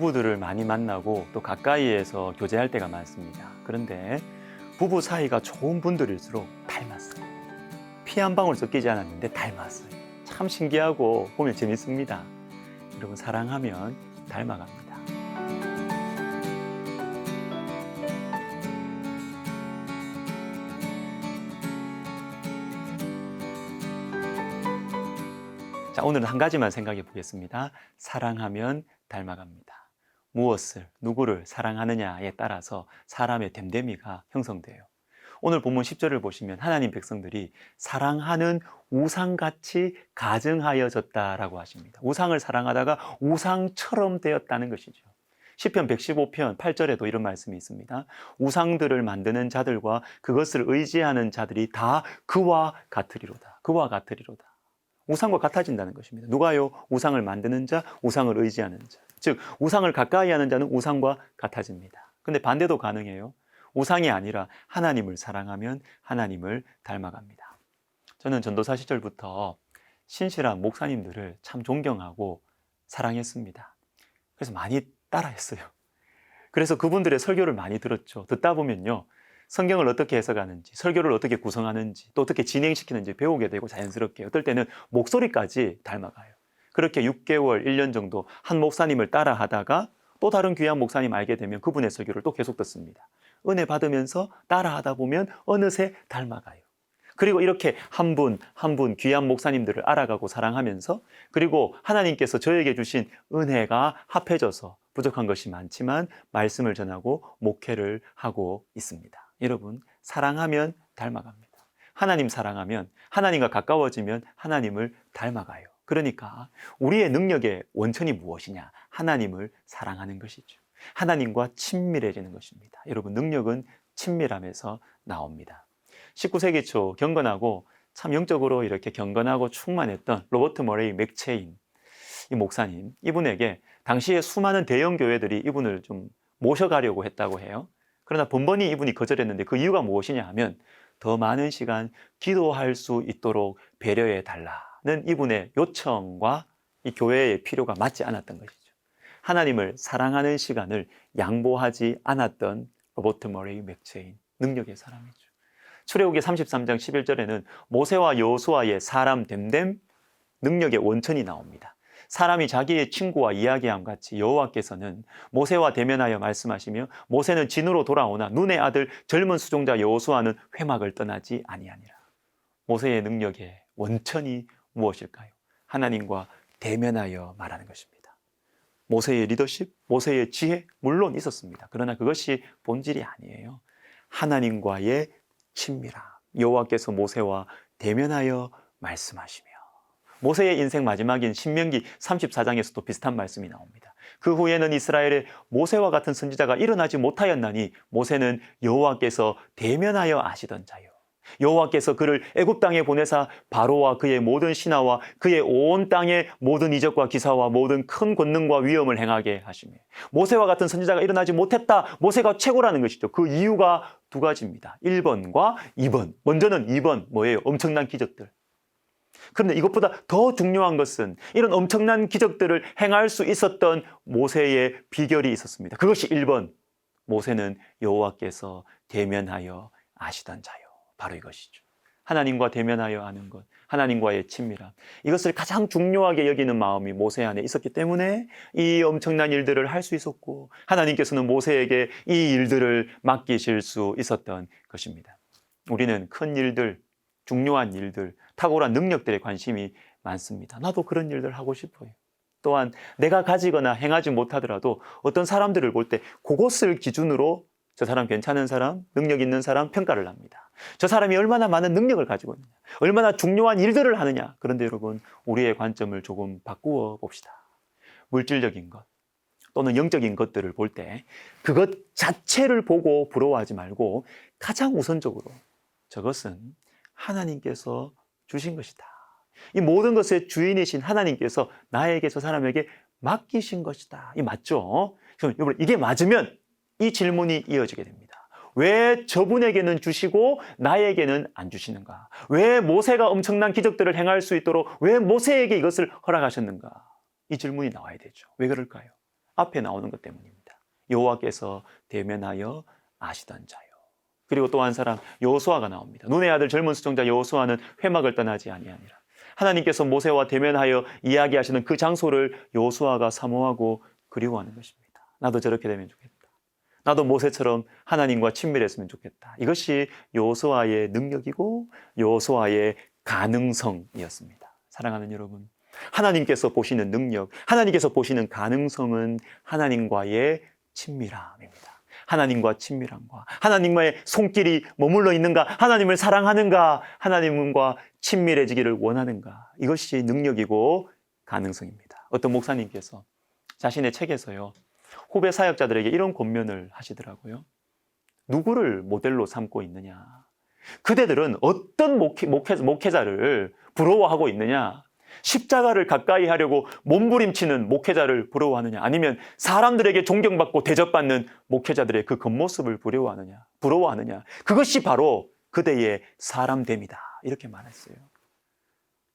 부부들을 많이 만나고 또 가까이에서 교제할 때가 많습니다. 그런데 부부 사이가 좋은 분들일수록 닮았어요. 피 한 방울 섞이지 않았는데 닮았어요. 참 신기하고 보면 재밌습니다. 여러분, 사랑하면 닮아갑니다. 자, 오늘은 한 가지만 생각해 보겠습니다. 사랑하면 닮아갑니다. 무엇을, 누구를 사랑하느냐에 따라서 사람의 됨됨이가 형성돼요. 오늘 본문 10절을 보시면 하나님 백성들이 사랑하는 우상같이 가증하여졌다라고 하십니다. 우상을 사랑하다가 우상처럼 되었다는 것이죠. 시편 115편 8절에도 이런 말씀이 있습니다. 우상들을 만드는 자들과 그것을 의지하는 자들이 다 그와 같으리로다. 그와 같으리로다. 우상과 같아진다는 것입니다. 누가요? 우상을 만드는 자, 우상을 의지하는 자. 즉 우상을 가까이 하는 자는 우상과 같아집니다. 근데 반대도 가능해요. 우상이 아니라 하나님을 사랑하면 하나님을 닮아갑니다. 저는 전도사 시절부터 신실한 목사님들을 참 존경하고 사랑했습니다. 그래서 많이 따라했어요. 그래서 그분들의 설교를 많이 들었죠. 듣다 보면요, 성경을 어떻게 해석하는지, 설교를 어떻게 구성하는지, 또 어떻게 진행시키는지 배우게 되고 자연스럽게 어떨 때는 목소리까지 닮아가요. 그렇게 6개월, 1년 정도 한 목사님을 따라 하다가 또 다른 귀한 목사님 알게 되면 그분의 설교를 또 계속 듣습니다. 은혜 받으면서 따라 하다 보면 어느새 닮아가요. 그리고 이렇게 한 분 한 분 귀한 목사님들을 알아가고 사랑하면서, 그리고 하나님께서 저에게 주신 은혜가 합해져서 부족한 것이 많지만 말씀을 전하고 목회를 하고 있습니다. 여러분, 사랑하면 닮아갑니다. 하나님 사랑하면, 하나님과 가까워지면 하나님을 닮아가요. 그러니까 우리의 능력의 원천이 무엇이냐? 하나님을 사랑하는 것이죠. 하나님과 친밀해지는 것입니다. 여러분, 능력은 친밀함에서 나옵니다. 19세기 초 경건하고 참 영적으로 이렇게 경건하고 충만했던 로버트 머레이 맥체인 이 목사님, 이분에게 당시에 수많은 대형 교회들이 이분을 좀 모셔가려고 했다고 해요. 그러나 번번이 이분이 거절했는데 그 이유가 무엇이냐 하면 더 많은 시간 기도할 수 있도록 배려해 달라는 이분의 요청과 이 교회의 필요가 맞지 않았던 것이죠. 하나님을 사랑하는 시간을 양보하지 않았던 로버트 머레이 맥체인, 능력의 사람이죠. 출애굽기 33장 11절에는 모세와 여호수아의 사람 됨됨 능력의 원천이 나옵니다. 사람이 자기의 친구와 이야기함 같이 여호와께서는 모세와 대면하여 말씀하시며 모세는 진으로 돌아오나 눈의 아들 젊은 수종자 여호수아는 회막을 떠나지 아니하니라. 모세의 능력의 원천이 무엇일까요? 하나님과 대면하여 말하는 것입니다. 모세의 리더십, 모세의 지혜 물론 있었습니다. 그러나 그것이 본질이 아니에요. 하나님과의 친밀함. 여호와께서 모세와 대면하여 말씀하시며, 모세의 인생 마지막인 신명기 34장에서도 비슷한 말씀이 나옵니다. 그 후에는 이스라엘에 모세와 같은 선지자가 일어나지 못하였나니 모세는 여호와께서 대면하여 아시던 자요. 여호와께서 그를 애굽 땅에 보내사 바로와 그의 모든 신하와 그의 온 땅의 모든 이적과 기사와 모든 큰 권능과 위엄을 행하게 하시며, 모세와 같은 선지자가 일어나지 못했다. 모세가 최고라는 것이죠. 그 이유가 두 가지입니다. 1번과 2번. 먼저는 2번 뭐예요? 엄청난 기적들. 그런데 이것보다 더 중요한 것은 이런 엄청난 기적들을 행할 수 있었던 모세의 비결이 있었습니다. 그것이 1번. 모세는 여호와께서 대면하여 아시던 자요. 바로 이것이죠. 하나님과 대면하여 아는 것, 하나님과의 친밀함. 이것을 가장 중요하게 여기는 마음이 모세 안에 있었기 때문에 이 엄청난 일들을 할 수 있었고, 하나님께서는 모세에게 이 일들을 맡기실 수 있었던 것입니다. 우리는 큰 일들, 중요한 일들, 탁월한 능력들에 관심이 많습니다. 나도 그런 일들 하고 싶어요. 또한 내가 가지거나 행하지 못하더라도 어떤 사람들을 볼 때 그것을 기준으로 저 사람 괜찮은 사람, 능력 있는 사람 평가를 합니다. 저 사람이 얼마나 많은 능력을 가지고 있느냐, 얼마나 중요한 일들을 하느냐. 그런데 여러분, 우리의 관점을 조금 바꾸어 봅시다. 물질적인 것 또는 영적인 것들을 볼 때 그것 자체를 보고 부러워하지 말고 가장 우선적으로 저것은 하나님께서 주신 것이다. 이 모든 것의 주인이신 하나님께서 나에게, 저 사람에게 맡기신 것이다. 이 맞죠? 그럼 여러분, 이게 맞으면 이 질문이 이어지게 됩니다. 왜 저분에게는 주시고 나에게는 안 주시는가? 왜 모세가 엄청난 기적들을 행할 수 있도록 왜 모세에게 이것을 허락하셨는가? 이 질문이 나와야 되죠. 왜 그럴까요? 앞에 나오는 것 때문입니다. 여호와께서 대면하여 아시던 자요. 그리고 또 한 사람 여호수아가 나옵니다. 눈의 아들 젊은 수종자 여호수아는 회막을 떠나지 아니하니라. 하나님께서 모세와 대면하여 이야기하시는 그 장소를 여호수아가 사모하고 그리워하는 것입니다. 나도 저렇게 되면 좋겠다. 나도 모세처럼 하나님과 친밀했으면 좋겠다. 이것이 여호수아의 능력이고 여호수아의 가능성이었습니다. 사랑하는 여러분, 하나님께서 보시는 능력, 하나님께서 보시는 가능성은 하나님과의 친밀함입니다. 하나님과 친밀함과 하나님과의 손길이 머물러 있는가, 하나님을 사랑하는가, 하나님과 친밀해지기를 원하는가, 이것이 능력이고 가능성입니다. 어떤 목사님께서 자신의 책에서요, 후배 사역자들에게 이런 권면을 하시더라고요. 누구를 모델로 삼고 있느냐? 그대들은 어떤 목회자를 부러워하고 있느냐? 십자가를 가까이 하려고 몸부림치는 목회자를 부러워하느냐? 아니면 사람들에게 존경받고 대접받는 목회자들의 그 겉모습을 부러워하느냐? 그것이 바로 그대의 사람됨이다. 이렇게 말했어요.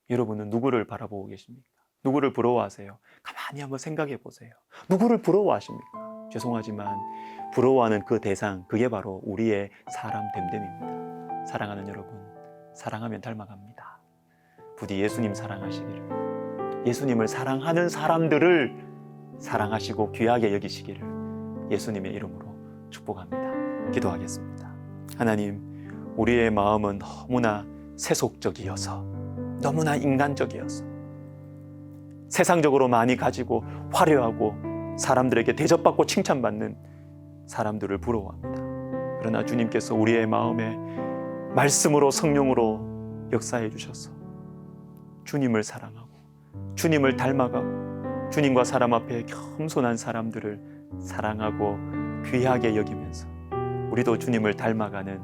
여러분은 누구를 바라보고 계십니까? 누구를 부러워하세요? 가만히 한번 생각해 보세요. 누구를 부러워하십니까? 죄송하지만 부러워하는 그 대상, 그게 바로 우리의 사람됨됨입니다. 사랑하는 여러분, 사랑하면 닮아갑니다. 부디 예수님 사랑하시기를, 예수님을 사랑하는 사람들을 사랑하시고 귀하게 여기시기를 예수님의 이름으로 축복합니다. 기도하겠습니다. 하나님, 우리의 마음은 너무나 세속적이어서, 너무나 인간적이어서, 세상적으로 많이 가지고 화려하고 사람들에게 대접받고 칭찬받는 사람들을 부러워합니다. 그러나 주님께서 우리의 마음에 말씀으로, 성령으로 역사해 주셔서 주님을 사랑하고 주님을 닮아가고 주님과 사람 앞에 겸손한 사람들을 사랑하고 귀하게 여기면서 우리도 주님을 닮아가는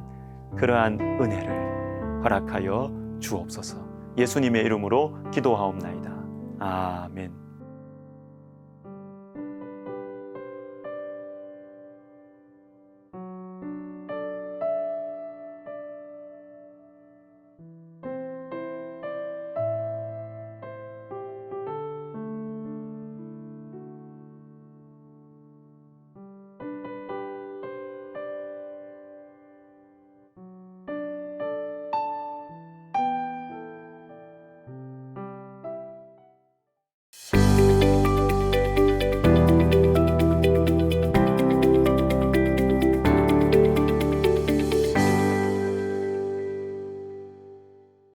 그러한 은혜를 허락하여 주옵소서. 예수님의 이름으로 기도하옵나이다. 아멘.